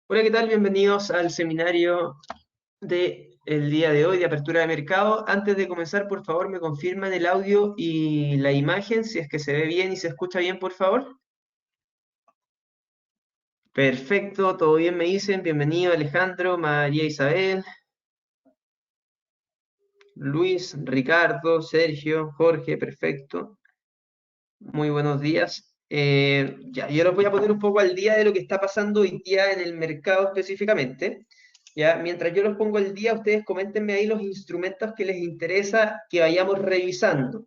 Hola, ¿qué tal? Bienvenidos al seminario del día de hoy de apertura de mercado. Antes de comenzar, por favor, me confirman el audio y la imagen, si es que se ve bien y se escucha bien, por favor. Perfecto, todo bien me dicen. Bienvenido Alejandro, María Isabel, Luis, Ricardo, Sergio, Jorge, perfecto. Muy buenos días. Yo los voy a poner un poco al día de lo que está pasando hoy día en el mercado específicamente. Ya, mientras yo los pongo al día, ustedes coméntenme ahí los instrumentos que les interesa que vayamos revisando.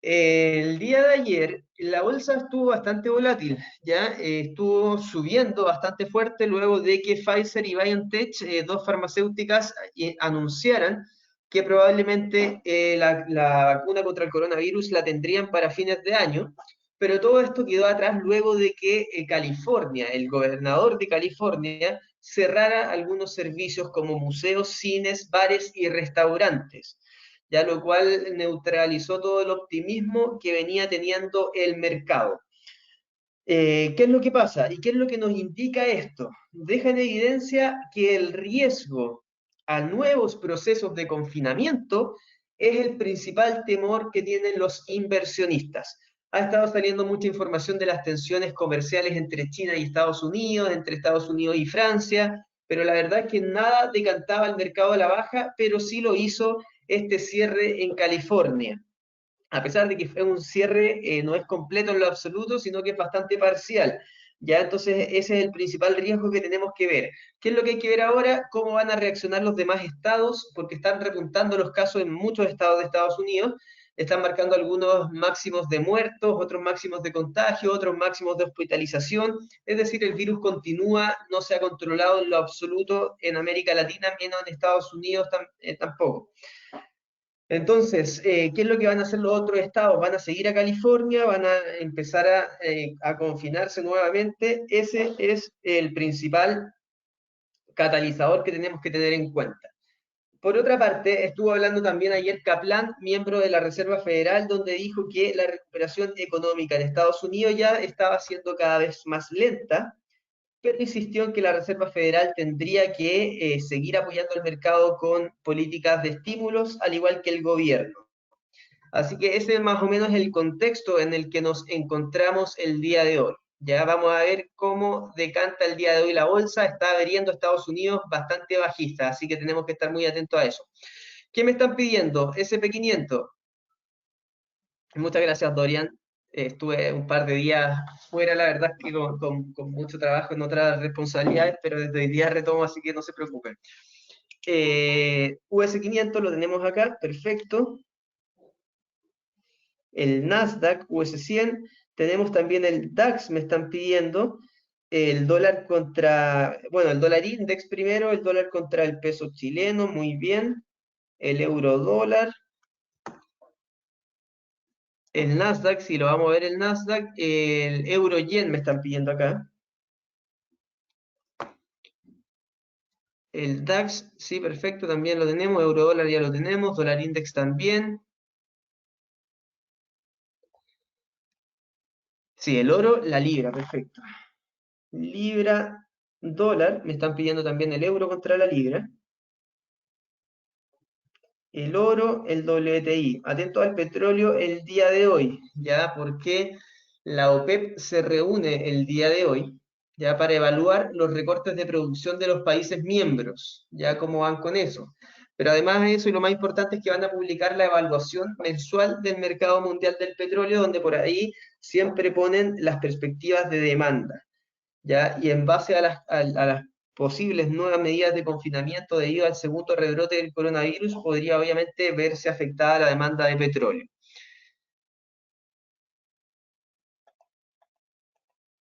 El día de ayer la bolsa estuvo bastante volátil, ya estuvo subiendo bastante fuerte luego de que Pfizer y BioNTech, dos farmacéuticas, anunciaran que probablemente la vacuna contra el coronavirus la tendrían para fines de año, pero todo esto quedó atrás luego de que California, el gobernador de California, cerrara algunos servicios como museos, cines, bares y restaurantes, ya lo cual neutralizó todo el optimismo que venía teniendo el mercado. ¿Qué es lo que pasa? ¿Y qué es lo que nos indica esto? Deja en evidencia que el riesgo a nuevos procesos de confinamiento es el principal temor que tienen los inversionistas. Ha estado saliendo mucha información de las tensiones comerciales entre China y Estados Unidos, entre Estados Unidos y Francia, pero la verdad es que nada decantaba el mercado a la baja, pero sí lo hizo este cierre en California. A pesar de que fue un cierre, no es completo en lo absoluto, sino que es bastante parcial. Ya, entonces ese es el principal riesgo que tenemos que ver. ¿Qué es lo que hay que ver ahora? ¿Cómo van a reaccionar los demás estados? Porque están repuntando los casos en muchos estados de Estados Unidos. Están marcando algunos máximos de muertos, otros máximos de contagio, otros máximos de hospitalización. Es decir, el virus continúa, no se ha controlado en lo absoluto en América Latina, menos en Estados Unidos tampoco. Entonces, ¿qué es lo que van a hacer los otros estados? ¿Van a seguir a California? ¿Van a empezar a confinarse nuevamente? Ese es el principal catalizador que tenemos que tener en cuenta. Por otra parte, estuvo hablando también ayer Kaplan, miembro de la Reserva Federal, donde dijo que la recuperación económica en Estados Unidos ya estaba siendo cada vez más lenta, pero insistió en que la Reserva Federal tendría que seguir apoyando el mercado con políticas de estímulos, al igual que el gobierno. Así que ese es más o menos el contexto en el que nos encontramos el día de hoy. Ya vamos a ver cómo decanta el día de hoy la bolsa. Está abriendo Estados Unidos bastante bajista, así que tenemos que estar muy atentos a eso. ¿Qué me están pidiendo? SP500. Muchas gracias, Dorian. Estuve un par de días fuera, la verdad es que con mucho trabajo en otras responsabilidades, pero desde hoy día retomo, así que no se preocupen. US500 lo tenemos acá, perfecto. El Nasdaq US 100, tenemos también el DAX, me están pidiendo, el dólar contra, bueno, el dólar index primero, el dólar contra el peso chileno, muy bien, el euro dólar, el Nasdaq, si lo vamos a ver el Nasdaq, el euro yen me están pidiendo acá, el DAX, sí, perfecto, también lo tenemos, euro dólar ya lo tenemos, dólar index también, sí, el oro, la libra, perfecto. Libra, dólar, me están pidiendo también el euro contra la libra. El oro, el WTI. Atento al petróleo el día de hoy, ya porque la OPEP se reúne el día de hoy, ya para evaluar los recortes de producción de los países miembros, ya cómo van con eso. Pero además de eso, y lo más importante es que van a publicar la evaluación mensual del mercado mundial del petróleo, donde por ahí siempre ponen las perspectivas de demanda. ¿Ya? Y en base a las posibles nuevas medidas de confinamiento debido al segundo rebrote del coronavirus, podría obviamente verse afectada la demanda de petróleo.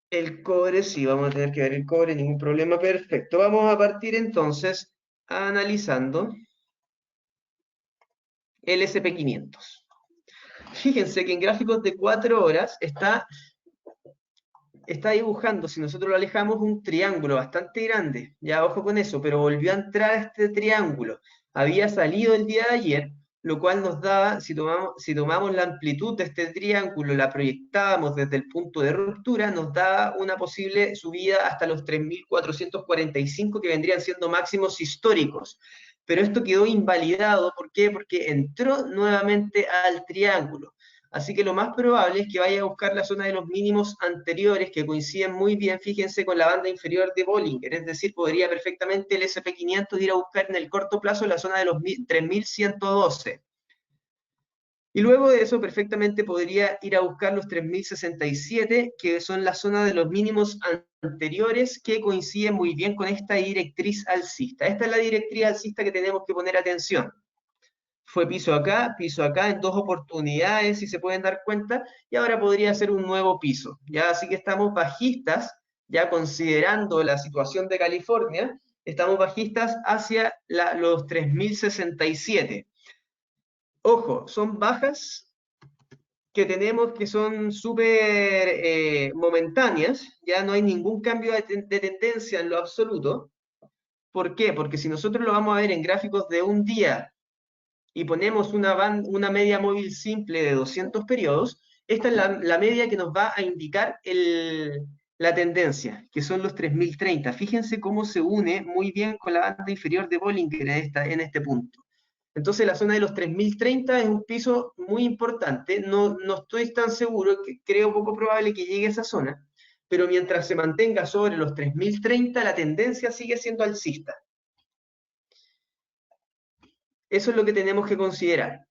El cobre, sí, vamos a tener que ver el cobre, ningún problema, perfecto. Vamos a partir entonces analizando el SP500. Fíjense que en gráficos de 4 horas está dibujando, si nosotros lo alejamos, un triángulo bastante grande. Ya, ojo con eso, pero volvió a entrar este triángulo. Había salido el día de ayer, lo cual nos da, si tomamos la amplitud de este triángulo, la proyectábamos desde el punto de ruptura, nos da una posible subida hasta los 3.445, que vendrían siendo máximos históricos. Pero esto quedó invalidado, ¿por qué? Porque entró nuevamente al triángulo. Así que lo más probable es que vaya a buscar la zona de los mínimos anteriores, que coinciden muy bien, fíjense, con la banda inferior de Bollinger. Es decir, podría perfectamente el SP500 ir a buscar en el corto plazo la zona de los 3.112. Y luego de eso, perfectamente podría ir a buscar los 3.067, que son la zona de los mínimos anteriores, que coinciden muy bien con esta directriz alcista. Esta es la directriz alcista que tenemos que poner atención. Fue piso acá en dos oportunidades, si se pueden dar cuenta, y ahora podría ser un nuevo piso, ¿ya? Así que estamos bajistas, ya considerando la situación de California, estamos bajistas hacia los 3.067. Ojo, son bajas que tenemos que son súper momentáneas, ya no hay ningún cambio de tendencia en lo absoluto. ¿Por qué? Porque si nosotros lo vamos a ver en gráficos de un día, y ponemos una media móvil simple de 200 periodos, esta es la media que nos va a indicar la tendencia, que son los 3.030. Fíjense cómo se une muy bien con la banda inferior de Bollinger en este punto. Entonces la zona de los 3.030 es un piso muy importante, no estoy tan seguro, creo poco probable que llegue a esa zona, pero mientras se mantenga sobre los 3.030, la tendencia sigue siendo alcista. Eso es lo que tenemos que considerar.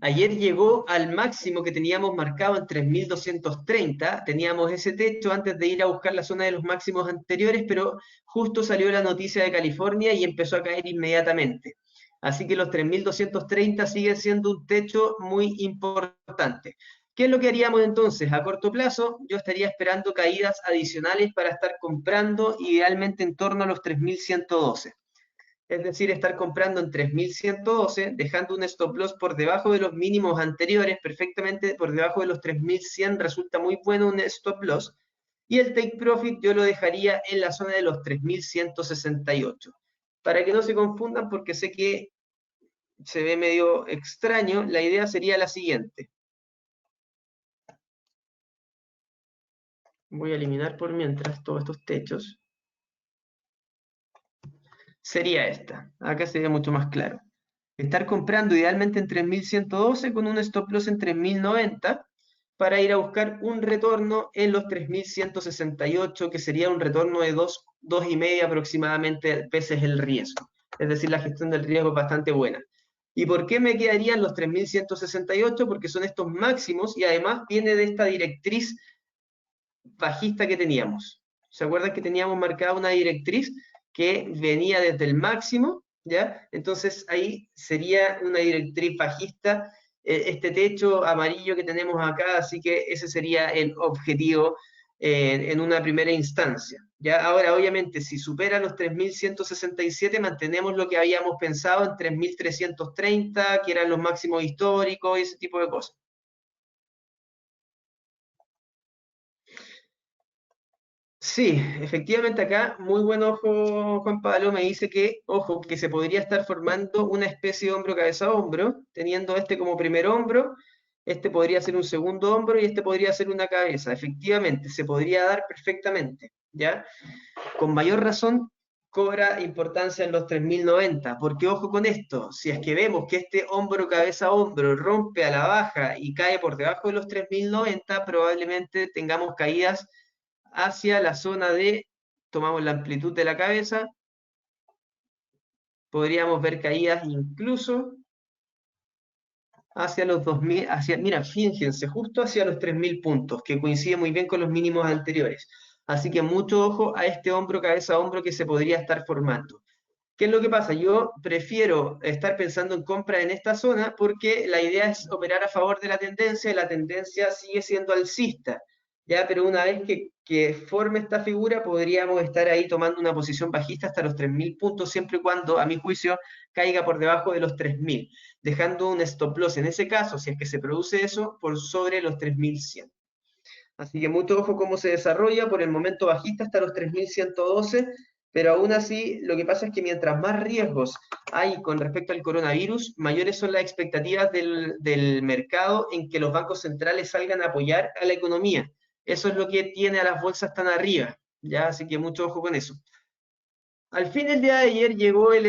Ayer llegó al máximo que teníamos marcado en 3.230, teníamos ese techo antes de ir a buscar la zona de los máximos anteriores, pero justo salió la noticia de California y empezó a caer inmediatamente. Así que los 3.230 siguen siendo un techo muy importante. ¿Qué es lo que haríamos entonces? A corto plazo, yo estaría esperando caídas adicionales para estar comprando, idealmente en torno a los 3.112. Es decir, estar comprando en 3.112, dejando un stop loss por debajo de los mínimos anteriores, perfectamente por debajo de los 3.100, resulta muy bueno un stop loss, y el take profit yo lo dejaría en la zona de los 3.168. Para que no se confundan, porque sé que se ve medio extraño, la idea sería la siguiente. Voy a eliminar por mientras todos estos techos. Sería esta. Acá se ve mucho más claro. Estar comprando idealmente en 3.112 con un stop loss en 3.090 para ir a buscar un retorno en los 3.168, que sería un retorno de 2,5 aproximadamente veces el riesgo. Es decir, la gestión del riesgo es bastante buena. ¿Y por qué me quedarían los 3.168? Porque son estos máximos y además viene de esta directriz bajista que teníamos. ¿Se acuerdan que teníamos marcada una directriz que venía desde el máximo? ¿Ya? Entonces ahí sería una directriz bajista, este techo amarillo que tenemos acá, así que ese sería el objetivo en una primera instancia. ¿Ya? Ahora, obviamente, si supera los 3.167, mantenemos lo que habíamos pensado en 3.330, que eran los máximos históricos y ese tipo de cosas. Sí, efectivamente acá, muy buen ojo, Juan Pablo, me dice que, ojo, que se podría estar formando una especie de hombro cabeza a hombro, teniendo este como primer hombro, este podría ser un segundo hombro y este podría ser una cabeza. Efectivamente, se podría dar perfectamente, ¿ya? Con mayor razón cobra importancia en los 3.090, porque ojo con esto, si es que vemos que este hombro cabeza a hombro rompe a la baja y cae por debajo de los 3.090, probablemente tengamos caídas hacia la zona de, tomamos la amplitud de la cabeza, podríamos ver caídas incluso hacia los 2.000, mira, fíjense, justo hacia los 3.000 puntos, que coincide muy bien con los mínimos anteriores. Así que mucho ojo a este hombro, cabeza a hombro que se podría estar formando. ¿Qué es lo que pasa? Yo prefiero estar pensando en compra en esta zona porque la idea es operar a favor de la tendencia y la tendencia sigue siendo alcista, ¿ya? Pero una vez que forme esta figura podríamos estar ahí tomando una posición bajista hasta los 3.000 puntos, siempre y cuando, a mi juicio, caiga por debajo de los 3.000, dejando un stop loss en ese caso, si es que se produce eso, por sobre los 3.100. Así que mucho ojo cómo se desarrolla, por el momento bajista hasta los 3.112, Pero aún así, lo que pasa es que mientras más riesgos hay con respecto al coronavirus, mayores son las expectativas del mercado en que los bancos centrales salgan a apoyar a la economía. Eso es lo que tiene a las bolsas tan arriba, ¿ya? Así que mucho ojo con eso. Al fin del día de ayer llegó el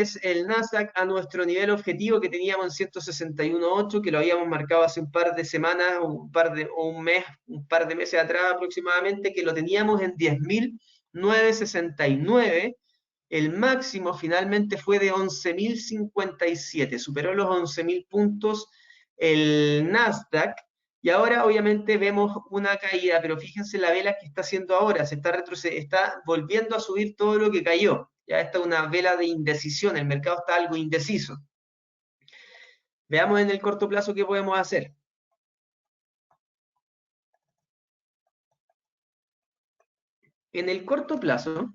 Nasdaq a nuestro nivel objetivo que teníamos en 161.8, que lo habíamos marcado hace un par de semanas, un par de meses atrás aproximadamente, que lo teníamos en 10.969. El máximo finalmente fue de 11.057, superó los 11.000 puntos el Nasdaq, y ahora obviamente vemos una caída, pero fíjense la vela que está haciendo ahora, está volviendo a subir todo lo que cayó. Ya está una vela de indecisión, el mercado está algo indeciso. Veamos en el corto plazo qué podemos hacer. En el corto plazo,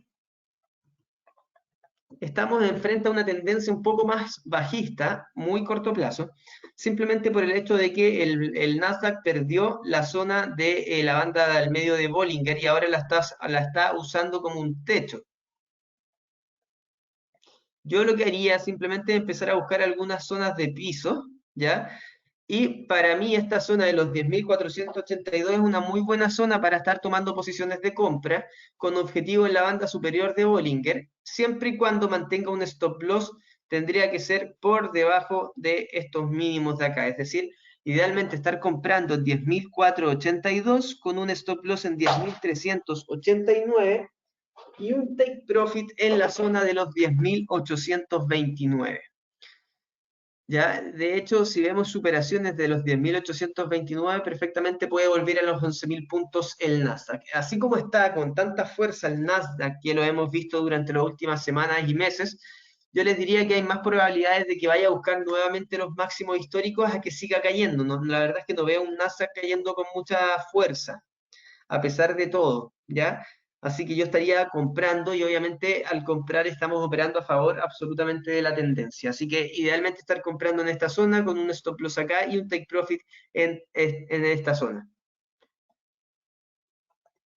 estamos enfrente a una tendencia un poco más bajista, muy corto plazo, simplemente por el hecho de que el Nasdaq perdió la zona de la banda del medio de Bollinger y ahora la está usando como un techo. Yo lo que haría simplemente es empezar a buscar algunas zonas de piso, ¿ya? Y para mí esta zona de los 10.482 es una muy buena zona para estar tomando posiciones de compra con objetivo en la banda superior de Bollinger, siempre y cuando mantenga un stop loss, tendría que ser por debajo de estos mínimos de acá, es decir, idealmente estar comprando en 10.482 con un stop loss en 10.389 y un take profit en la zona de los 10.829. Ya, de hecho, si vemos superaciones de los 10.829, perfectamente puede volver a los 11.000 puntos el Nasdaq. Así como está con tanta fuerza el Nasdaq, que lo hemos visto durante las últimas semanas y meses, yo les diría que hay más probabilidades de que vaya a buscar nuevamente los máximos históricos a que siga cayendo. No, la verdad es que no veo un Nasdaq cayendo con mucha fuerza a pesar de todo, ¿ya? Así que yo estaría comprando y obviamente al comprar estamos operando a favor absolutamente de la tendencia. Así que idealmente estar comprando en esta zona con un stop loss acá y un take profit en esta zona,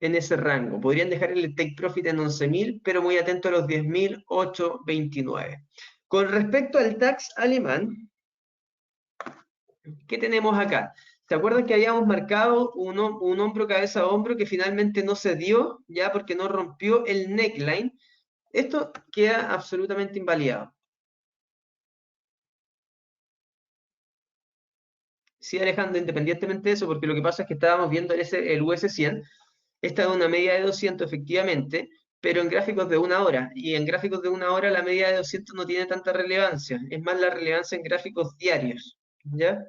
en ese rango. Podrían dejar el take profit en 11.000, pero muy atento a los 10.829. Con respecto al DAX alemán, ¿qué tenemos acá? ¿Se acuerdan que habíamos marcado un hombro cabeza a hombro que finalmente no se dio, ya porque no rompió el neckline? Esto queda absolutamente invalidado. Sí, Alejandro, independientemente de eso, porque lo que pasa es que estábamos viendo el US 100, esta es una media de 200 efectivamente, pero en gráficos de una hora, y en gráficos de una hora la media de 200 no tiene tanta relevancia, es más la relevancia en gráficos diarios, ¿ya?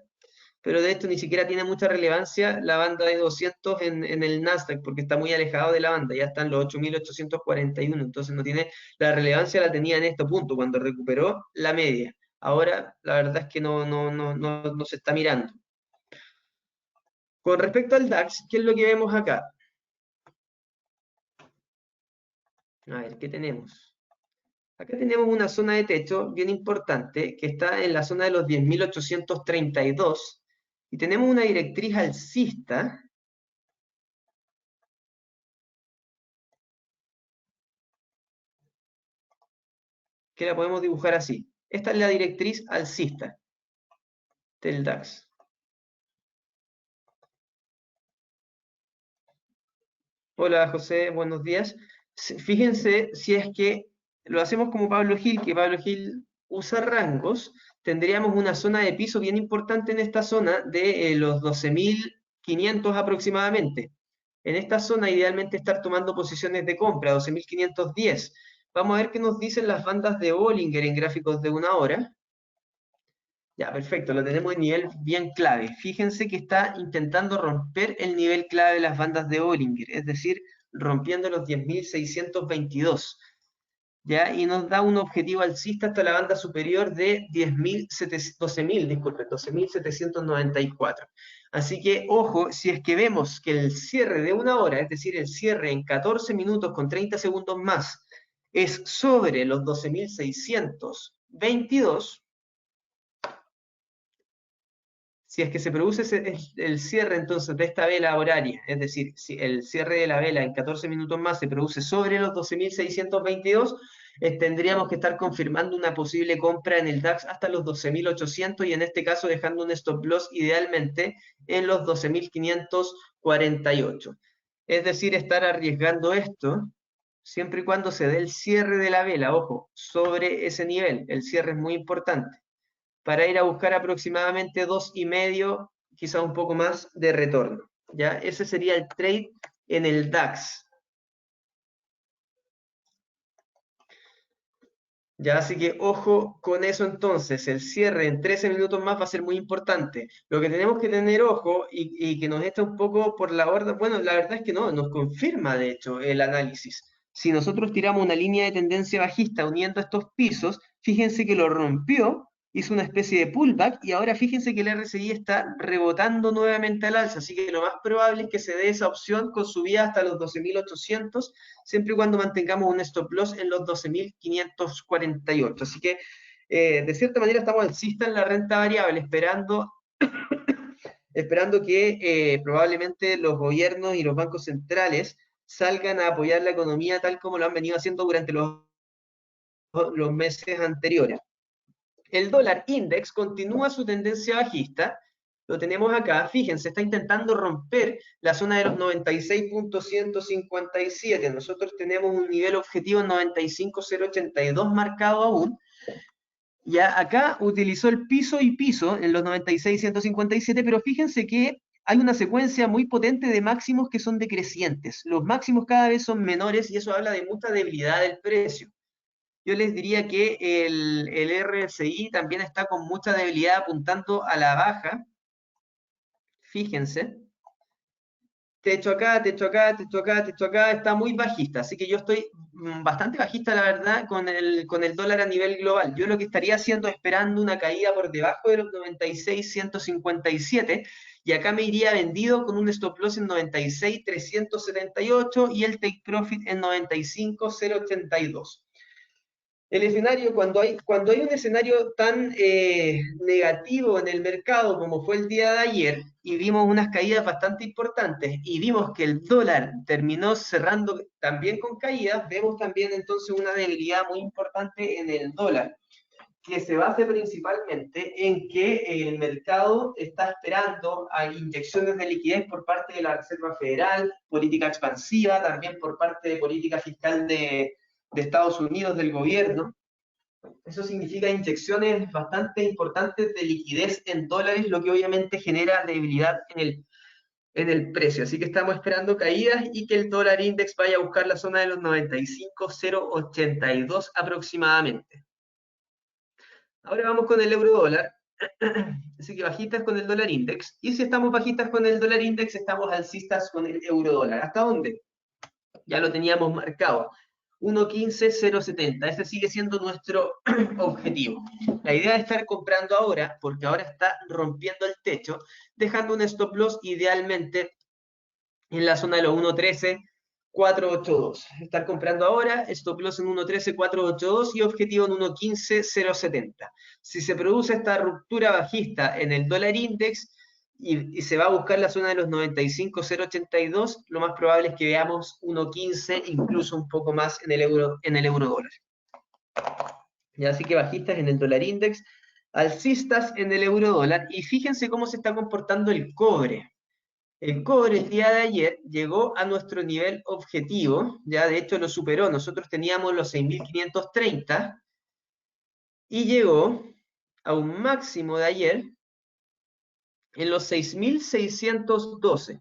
Pero de hecho ni siquiera tiene mucha relevancia la banda de 200 en el Nasdaq, porque está muy alejado de la banda, ya están los 8.841, entonces no tiene, la relevancia la tenía en este punto, cuando recuperó la media. Ahora la verdad es que no se está mirando. Con respecto al DAX, ¿qué es lo que vemos acá? A ver, ¿qué tenemos? Acá tenemos una zona de techo bien importante que está en la zona de los 10.832 y tenemos una directriz alcista que la podemos dibujar así. Esta es la directriz alcista del DAX. Hola José, buenos días. Fíjense si es que lo hacemos como Pablo Gil, que Pablo Gil usa rangos, tendríamos una zona de piso bien importante en esta zona de los 12.500 aproximadamente. En esta zona idealmente estar tomando posiciones de compra, 12.510. Vamos a ver qué nos dicen las bandas de Bollinger en gráficos de una hora. Ya, perfecto, lo tenemos en nivel bien clave. Fíjense que está intentando romper el nivel clave de las bandas de Bollinger, es decir, rompiendo los 10.622. ¿Ya? Y nos da un objetivo alcista hasta la banda superior de 12.000, disculpen, 12.794. Así que, ojo, si es que vemos que el cierre de una hora, es decir, el cierre en 14 minutos con 30 segundos más, es sobre los 12.622, Si es que se produce el cierre entonces de esta vela horaria, es decir, si el cierre de la vela en 14 minutos más se produce sobre los 12.622, tendríamos que estar confirmando una posible compra en el DAX hasta los 12.800 y en este caso dejando un stop loss idealmente en los 12.548. Es decir, estar arriesgando esto siempre y cuando se dé el cierre de la vela, ojo, sobre ese nivel. El cierre es muy importante para ir a buscar aproximadamente 2,5, quizá un poco más de retorno. ¿Ya? Ese sería el trade en el DAX. Ya, así que ojo con eso entonces, el cierre en 13 minutos más va a ser muy importante. Lo que tenemos que tener ojo y que nos echa un poco por la borda, bueno, la verdad es que no, nos confirma de hecho el análisis. Si nosotros tiramos una línea de tendencia bajista uniendo estos pisos, fíjense que lo rompió, hizo una especie de pullback y ahora fíjense que el RSI está rebotando nuevamente al alza, así que lo más probable es que se dé esa opción con subida hasta los 12.800 siempre y cuando mantengamos un stop loss en los 12.548. Así que, de cierta manera, estamos alcistas en la renta variable, esperando que probablemente los gobiernos y los bancos centrales salgan a apoyar la economía tal como lo han venido haciendo durante los meses anteriores. El dólar index continúa su tendencia bajista, lo tenemos acá, fíjense, está intentando romper la zona de los 96.157. Nosotros tenemos un nivel objetivo en 95.082 marcado aún. Ya acá utilizó el piso y piso en los 96.157, pero fíjense que hay una secuencia muy potente de máximos que son decrecientes. Los máximos cada vez son menores y eso habla de mucha debilidad del precio. Yo les diría que el RSI también está con mucha debilidad apuntando a la baja. Fíjense. Techo acá, techo acá, techo acá, techo acá, está muy bajista. Así que yo estoy bastante bajista, la verdad, con el dólar a nivel global. Yo lo que estaría haciendo es esperando una caída por debajo de los 96.157 y acá me iría vendido con un stop loss en 96.378 y el take profit en 95.082. El escenario, cuando hay un escenario tan negativo en el mercado como fue el día de ayer, y vimos unas caídas bastante importantes, y vimos que el dólar terminó cerrando también con caídas, vemos también entonces una debilidad muy importante en el dólar, que se basa principalmente en que el mercado está esperando a inyecciones de liquidez por parte de la Reserva Federal, política expansiva, también por parte de política fiscal de Estados Unidos, del gobierno. Eso significa inyecciones bastante importantes de liquidez en dólares, lo que obviamente genera debilidad en el precio. Así que estamos esperando caídas y que el dólar index vaya a buscar la zona de los 95.082 aproximadamente. Ahora vamos con el euro dólar. Así que bajistas con el dólar index. Y si estamos bajistas con el dólar index, estamos alcistas con el euro dólar. ¿Hasta dónde? Ya lo teníamos marcado. 1.15.070, ese sigue siendo nuestro objetivo. La idea es estar comprando ahora, porque ahora está rompiendo el techo, dejando un stop loss idealmente en la zona de los 1.13.482. Estar comprando ahora, stop loss en 1.13.482 y objetivo en 1.15.070. Si se produce esta ruptura bajista en el dólar index, y se va a buscar la zona de los 95.082, lo más probable es que veamos 1.15, incluso un poco más en el euro dólar. Ya, así que bajistas en el dólar index, alcistas en el euro dólar, y fíjense cómo se está comportando el cobre. El cobre el día de ayer llegó a nuestro nivel objetivo, ya de hecho lo superó, nosotros teníamos los 6.530 y llegó a un máximo de ayer en los 6.612,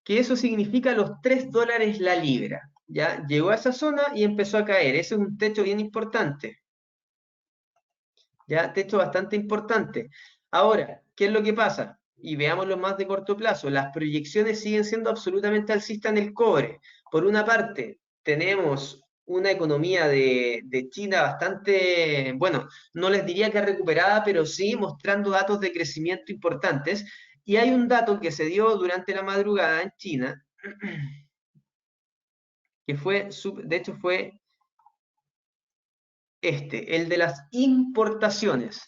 que eso significa los $3 la libra. Ya llegó a esa zona y empezó a caer. Ese es un techo bien importante. Ya, techo bastante importante. Ahora, ¿qué es lo que pasa? Y veámoslo más de corto plazo. Las proyecciones siguen siendo absolutamente alcistas en el cobre. Por una parte, tenemos una economía de China bastante, bueno, no les diría que recuperada, pero sí mostrando datos de crecimiento importantes. Y hay un dato que se dio durante la madrugada en China, que fue, de hecho fue el de las importaciones.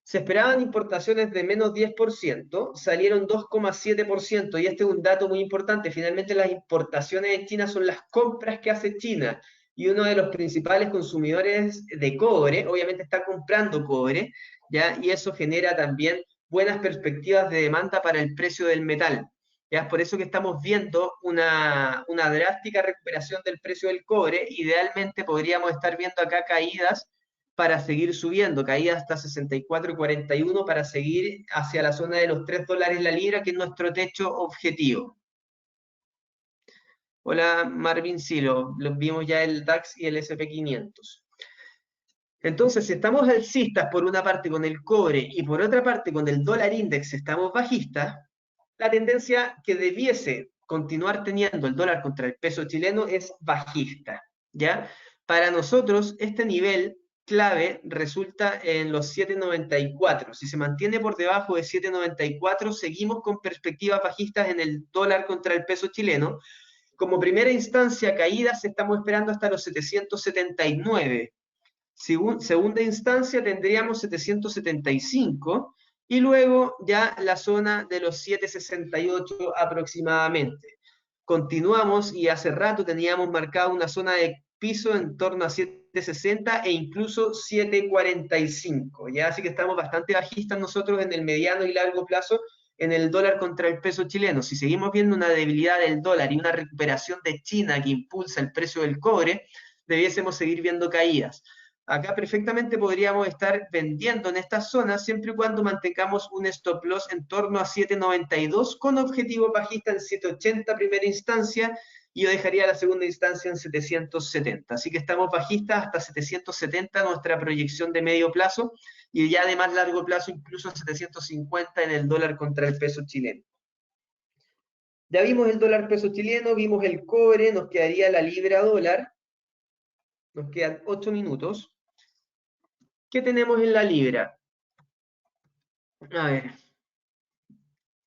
Se esperaban importaciones de menos 10%, salieron 2,7%, y este es un dato muy importante. Finalmente las importaciones de China son las compras que hace China, y uno de los principales consumidores de cobre, obviamente está comprando cobre, ¿ya? Y eso genera también buenas perspectivas de demanda para el precio del metal. ¿Ya? Es por eso que estamos viendo una drástica recuperación del precio del cobre. Idealmente podríamos estar viendo acá caídas para seguir subiendo, caída hasta 64,41 para seguir hacia la zona de los $3 la libra, que es nuestro techo objetivo. Hola Marvin Silo, los vimos ya el DAX y el SP500. Entonces, si estamos alcistas por una parte con el cobre y por otra parte con el dólar index estamos bajistas, la tendencia que debiese continuar teniendo el dólar contra el peso chileno es bajista, ¿ya? Para nosotros, este nivel clave resulta en los 7,94. Si se mantiene por debajo de 7,94, seguimos con perspectivas bajistas en el dólar contra el peso chileno. Como primera instancia, caídas estamos esperando hasta los 779. Segunda instancia tendríamos 775 y luego ya la zona de los 768 aproximadamente. Continuamos y hace rato teníamos marcado una zona de piso en torno a 760 e incluso 745, ¿ya? Así que estamos bastante bajistas nosotros en el mediano y largo plazo en el dólar contra el peso chileno. Si seguimos viendo una debilidad del dólar y una recuperación de China que impulsa el precio del cobre, debiésemos seguir viendo caídas. Acá perfectamente podríamos estar vendiendo en estas zonas siempre y cuando mantengamos un stop loss en torno a 7,92 con objetivo bajista en 7,80 primera instancia, y yo dejaría la segunda instancia en 770. Así que estamos bajistas hasta 770 nuestra proyección de medio plazo, y ya de más largo plazo incluso 750 en el dólar contra el peso chileno. Ya vimos el dólar peso chileno, vimos el cobre, nos quedaría la libra dólar. Nos quedan 8 minutos. ¿Qué tenemos en la libra? A ver,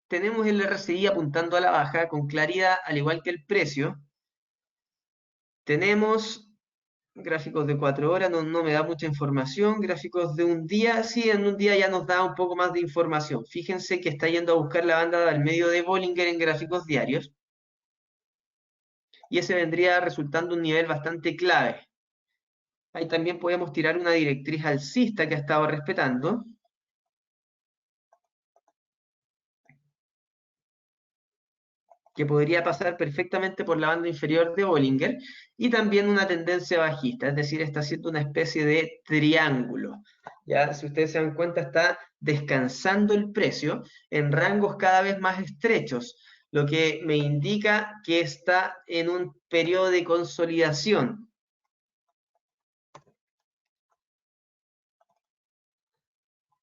tenemos el RSI apuntando a la baja con claridad, al igual que el precio. Tenemos gráficos de 4 horas, no me da mucha información. Gráficos de un día, sí, en un día ya nos da un poco más de información. Fíjense que está yendo a buscar la banda del medio de Bollinger en gráficos diarios. Y ese vendría resultando un nivel bastante clave. Ahí también podemos tirar una directriz alcista que ha estado respetando. Que podría pasar perfectamente por la banda inferior de Bollinger, y también una tendencia bajista, es decir, está haciendo una especie de triángulo. Ya, si ustedes se dan cuenta, está descansando el precio en rangos cada vez más estrechos, lo que me indica que está en un periodo de consolidación.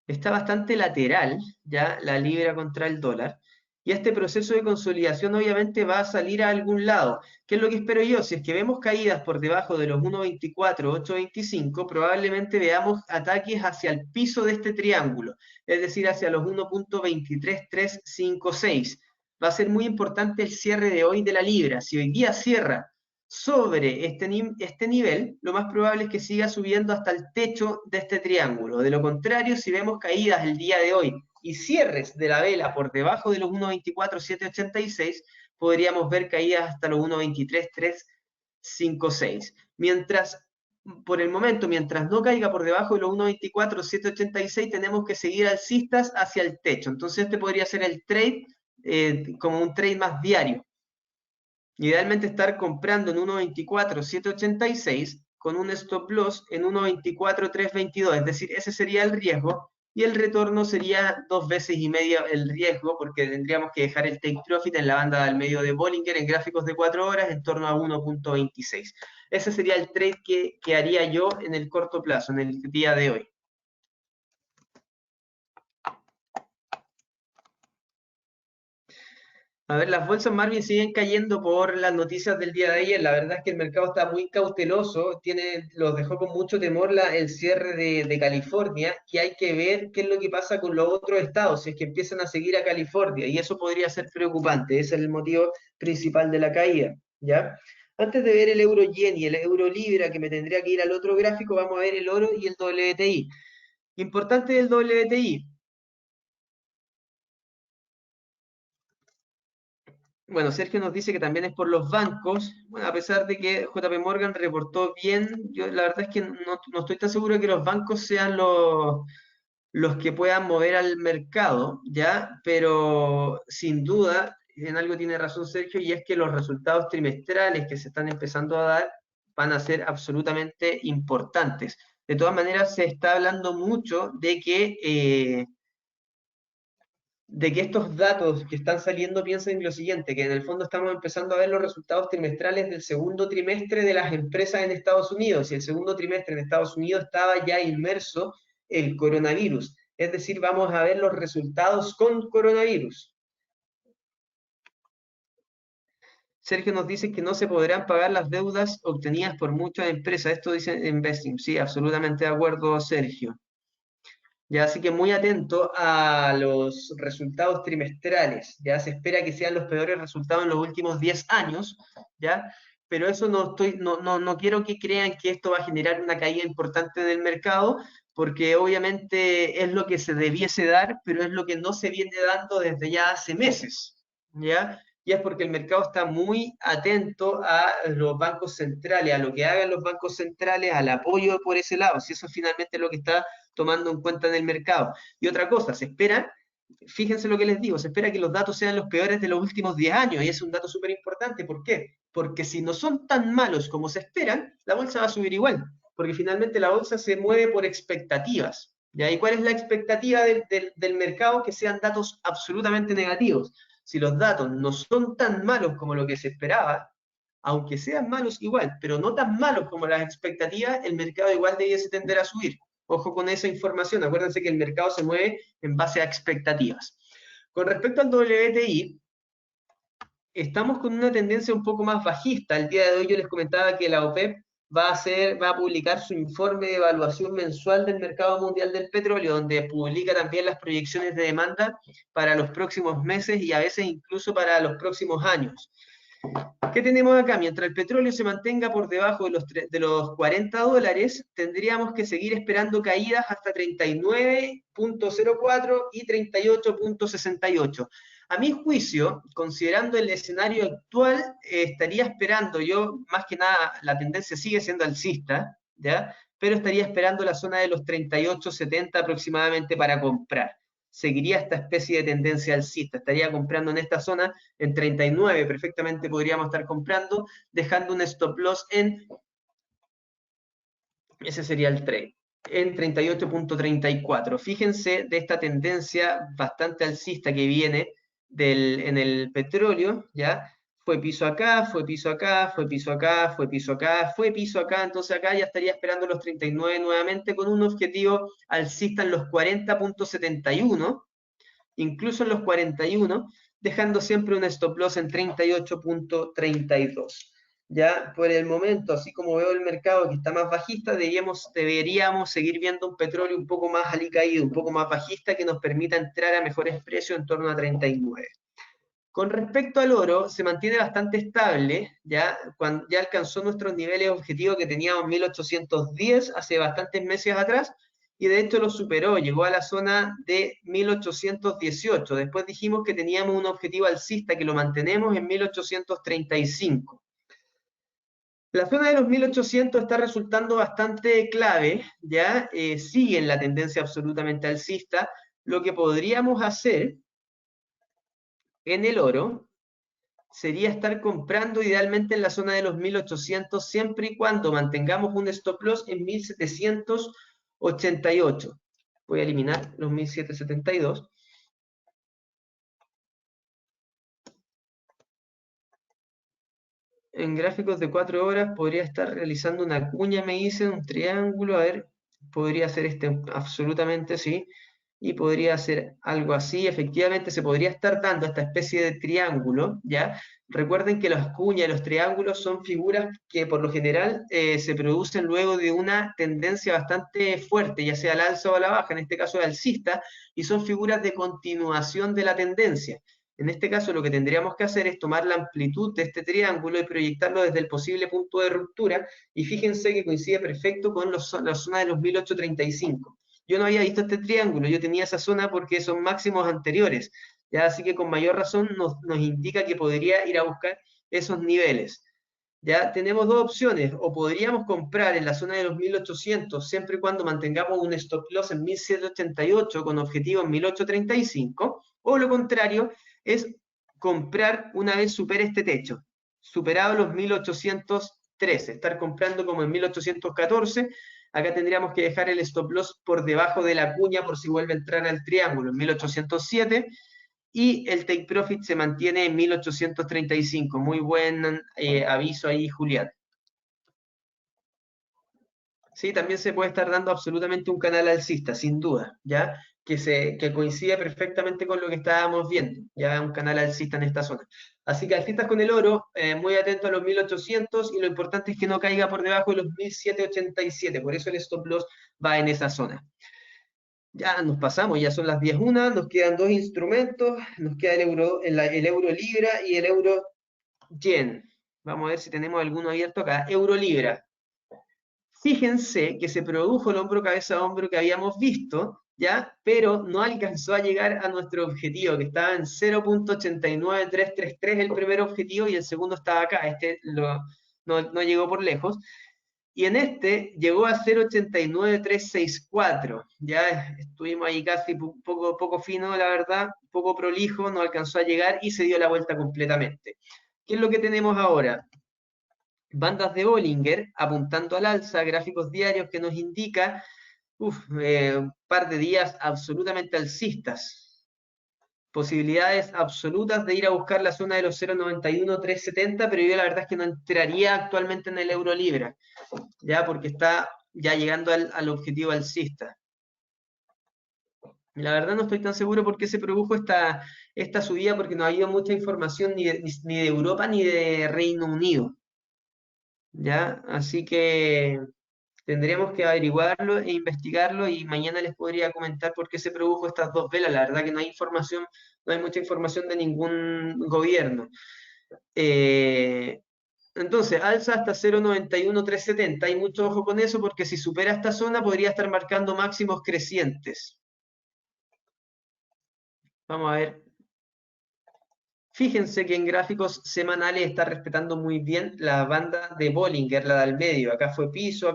Está bastante lateral, ya, la libra contra el dólar, y este proceso de consolidación obviamente va a salir a algún lado. ¿Qué es lo que espero yo? Si es que vemos caídas por debajo de los 1,24, 8,25, probablemente veamos ataques hacia el piso de este triángulo, es decir, hacia los 1,23356. Va a ser muy importante el cierre de hoy de la libra. Si hoy día cierra sobre este nivel, lo más probable es que siga subiendo hasta el techo de este triángulo. De lo contrario, si vemos caídas el día de hoy y cierres de la vela por debajo de los 1,24,786, podríamos ver caídas hasta los 1,23,356. Por el momento, mientras no caiga por debajo de los 1,24,786, tenemos que seguir alcistas hacia el techo. Entonces este podría ser el trade, como un trade más diario. Idealmente estar comprando en 1,24,786 con un stop loss en 1,24,322, es decir, ese sería el riesgo, y el retorno sería 2,5 veces el riesgo, porque tendríamos que dejar el take profit en la banda del medio de Bollinger en gráficos de 4 horas en torno a 1,26. Ese sería el trade que haría yo en el corto plazo, en el día de hoy. A ver, las bolsas Marvin siguen cayendo por las noticias del día de ayer. La verdad es que el mercado está muy cauteloso, los dejó con mucho temor el cierre de California, y hay que ver qué es lo que pasa con los otros estados, si es que empiezan a seguir a California, y eso podría ser preocupante. Ese es el motivo principal de la caída, ¿ya? Antes de ver el euro yen y el euro libra, que me tendría que ir al otro gráfico, vamos a ver el oro y el WTI. Importante del WTI. Bueno, Sergio nos dice que también es por los bancos. Bueno, a pesar de que JP Morgan reportó bien, yo la verdad es que no estoy tan seguro de que los bancos sean los que puedan mover al mercado, ¿ya? Pero sin duda, en algo tiene razón Sergio, y es que los resultados trimestrales que se están empezando a dar van a ser absolutamente importantes. De todas maneras, se está hablando mucho de que estos datos que están saliendo piensen lo siguiente, que en el fondo estamos empezando a ver los resultados trimestrales del segundo trimestre de las empresas en Estados Unidos, y el segundo trimestre en Estados Unidos estaba ya inmerso el coronavirus. Es decir, vamos a ver los resultados con coronavirus. Sergio nos dice que no se podrán pagar las deudas obtenidas por muchas empresas. Esto dice Investing. Sí, absolutamente de acuerdo, Sergio. Ya, así que muy atento a los resultados trimestrales. Ya se espera que sean los peores resultados en los últimos 10 años, ¿ya? Pero eso no quiero que crean que esto va a generar una caída importante del mercado, porque obviamente es lo que se debiese dar, pero es lo que no se viene dando desde ya hace meses, ¿ya? Y es porque el mercado está muy atento a los bancos centrales, a lo que hagan los bancos centrales, al apoyo por ese lado, si eso finalmente es lo que está tomando en cuenta en el mercado. Y otra cosa, se espera, fíjense lo que les digo, se espera que los datos sean los peores de los últimos 10 años, y es un dato súper importante. ¿Por qué? Porque si no son tan malos como se esperan, la bolsa va a subir igual, porque finalmente la bolsa se mueve por expectativas. ¿Ya? ¿Y cuál es la expectativa del mercado? Que sean datos absolutamente negativos. Si los datos no son tan malos como lo que se esperaba, aunque sean malos igual, pero no tan malos como las expectativas, el mercado igual debiese tender a subir. Ojo con esa información, acuérdense que el mercado se mueve en base a expectativas. Con respecto al WTI, estamos con una tendencia un poco más bajista. El día de hoy yo les comentaba que la OPEP va a publicar su informe de evaluación mensual del mercado mundial del petróleo, donde publica también las proyecciones de demanda para los próximos meses y a veces incluso para los próximos años. ¿Qué tenemos acá? Mientras el petróleo se mantenga por debajo de los $40, tendríamos que seguir esperando caídas hasta 39.04 y 38.68. A mi juicio, considerando el escenario actual, estaría esperando yo, más que nada, la tendencia sigue siendo alcista, ¿ya? Pero estaría esperando la zona de los 38.70 aproximadamente para comprar. Seguiría esta especie de tendencia alcista, estaría comprando en esta zona en 39, perfectamente podríamos estar comprando, dejando un stop loss ese sería el trade, en 38.34. Fíjense de esta tendencia bastante alcista que viene en el petróleo, ¿ya? Fue piso acá, fue piso acá, fue piso acá, fue piso acá, fue piso acá, entonces acá ya estaría esperando los 39 nuevamente con un objetivo alcista en los 40.71, incluso en los 41, dejando siempre un stop loss en 38.32. Ya por el momento, así como veo el mercado que está más bajista, deberíamos seguir viendo un petróleo un poco más alicaído, un poco más bajista, que nos permita entrar a mejores precios en torno a 39. Con respecto al oro, se mantiene bastante estable, ya alcanzó nuestros niveles objetivos que teníamos 1810 hace bastantes meses atrás, y de hecho lo superó, llegó a la zona de 1818. Después dijimos que teníamos un objetivo alcista que lo mantenemos en 1835. La zona de los 1800 está resultando bastante clave, ya sigue en la tendencia absolutamente alcista. Lo que podríamos hacer en el oro sería estar comprando idealmente en la zona de los 1800, siempre y cuando mantengamos un stop loss en 1788. Voy a eliminar los 1772. En gráficos de 4 horas podría estar realizando una cuña, me dicen, un triángulo. A ver, podría ser este absolutamente, sí. Y podría ser algo así. Efectivamente, se podría estar dando esta especie de triángulo, ¿ya? Recuerden que las cuñas y los triángulos son figuras que por lo general se producen luego de una tendencia bastante fuerte, ya sea al alza o a la baja, en este caso alcista, y son figuras de continuación de la tendencia. En este caso, lo que tendríamos que hacer es tomar la amplitud de este triángulo y proyectarlo desde el posible punto de ruptura, y fíjense que coincide perfecto con la zona de los 1835. yo no había visto este triángulo, yo tenía esa zona porque son máximos anteriores, ¿ya? Así que con mayor razón nos indica que podría ir a buscar esos niveles. Ya tenemos dos opciones, o podríamos comprar en la zona de los 1800, siempre y cuando mantengamos un stop loss en 1788 con objetivo en 1835, o lo contrario, es comprar una vez supere este techo, superado los 1813, estar comprando como en 1814, acá tendríamos que dejar el stop loss por debajo de la cuña por si vuelve a entrar al triángulo en 1807, y el take profit se mantiene en 1835. Muy buen aviso ahí, Julián. Sí, también se puede estar dando absolutamente un canal alcista, sin duda, ¿ya? Que coincide perfectamente con lo que estábamos viendo, ya un canal alcista en esta zona. Así que alcistas con el oro, muy atento a los 1800 y lo importante es que no caiga por debajo de los 1787, por eso el stop loss va en esa zona. Ya nos pasamos, ya son las 10:01, nos quedan dos instrumentos, nos queda el euro libra y el euro yen. Vamos a ver si tenemos alguno abierto acá. Euro libra. Fíjense que se produjo el hombro cabeza a hombro que habíamos visto, ¿ya? Pero no alcanzó a llegar a nuestro objetivo, que estaba en 0.89333 el primer objetivo y el segundo estaba acá. No llegó por lejos. Y en este llegó a 0.89364. Ya estuvimos ahí casi poco fino, la verdad, poco prolijo, no alcanzó a llegar y se dio la vuelta completamente. ¿Qué es lo que tenemos ahora? Bandas de Bollinger apuntando al alza, gráficos diarios que nos indica un par de días absolutamente alcistas. Posibilidades absolutas de ir a buscar la zona de los 0.91-370, pero yo la verdad es que no entraría actualmente en el euro libra, ya porque está ya llegando al objetivo alcista. La verdad no estoy tan seguro por qué se produjo esta subida, porque no ha habido mucha información ni de Europa ni de Reino Unido. ¿Ya? Así que tendríamos que averiguarlo e investigarlo y mañana les podría comentar por qué se produjo estas dos velas. La verdad que no hay información, no hay mucha información de ningún gobierno. Entonces, alza hasta 0.91.370. Hay mucho ojo con eso porque si supera esta zona podría estar marcando máximos crecientes. Vamos a ver. Fíjense que en gráficos semanales está respetando muy bien la banda de Bollinger, la del medio. Acá fue piso,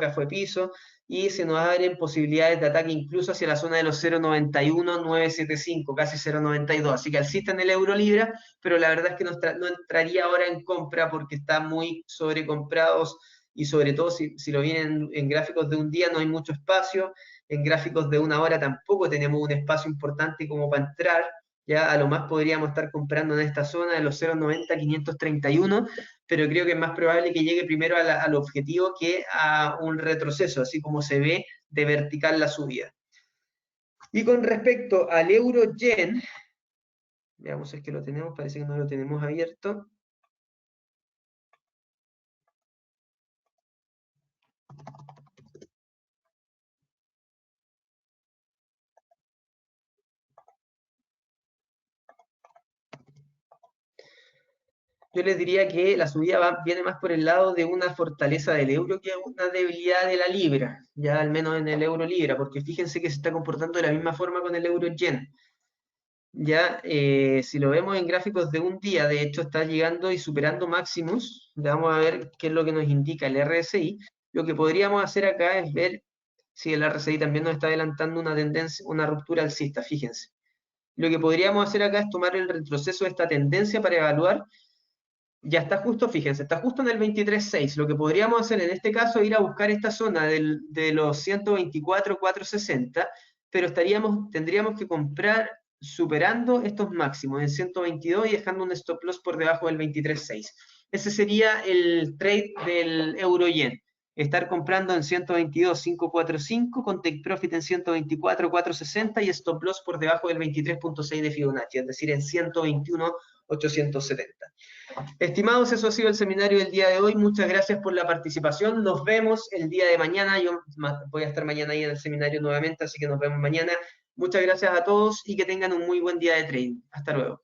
y se nos abren posibilidades de ataque incluso hacia la zona de los 0.91.975, casi 0.92. Así que alcista en el euro libra, pero la verdad es que no entraría ahora en compra porque está muy sobrecomprados y sobre todo si lo vienen en gráficos de un día no hay mucho espacio, en gráficos de una hora tampoco tenemos un espacio importante como para entrar. Ya a lo más podríamos estar comprando en esta zona de los 0.90-531, pero creo que es más probable que llegue primero al objetivo que a un retroceso, así como se ve de vertical la subida. Y con respecto al euro-yen, veamos si es que lo tenemos, parece que no lo tenemos abierto. Yo les diría que la subida viene más por el lado de una fortaleza del euro que una debilidad de la libra, ya al menos en el euro libra, porque fíjense que se está comportando de la misma forma con el euro yen. Ya, si lo vemos en gráficos de un día, de hecho está llegando y superando máximos. Vamos a ver qué es lo que nos indica el RSI. Lo que podríamos hacer acá es ver si el RSI también nos está adelantando una tendencia, una ruptura alcista, fíjense. Lo que podríamos hacer acá es tomar el retroceso de esta tendencia para evaluar. Ya está justo, fíjense, está justo en el 23.6. Lo que podríamos hacer en este caso es ir a buscar esta zona de los 124.460, pero tendríamos que comprar superando estos máximos en 122 y dejando un stop loss por debajo del 23.6. Ese sería el trade del euro-yen. Estar comprando en 122.545 con take profit en 124.460 y stop loss por debajo del 23.6 de Fibonacci, es decir, en 121.870. Estimados, eso ha sido el seminario del día de hoy. Muchas gracias por la participación. Nos vemos el día de mañana. Yo voy a estar mañana ahí en el seminario nuevamente, así que nos vemos mañana. Muchas gracias a todos y que tengan un muy buen día de trading. Hasta luego.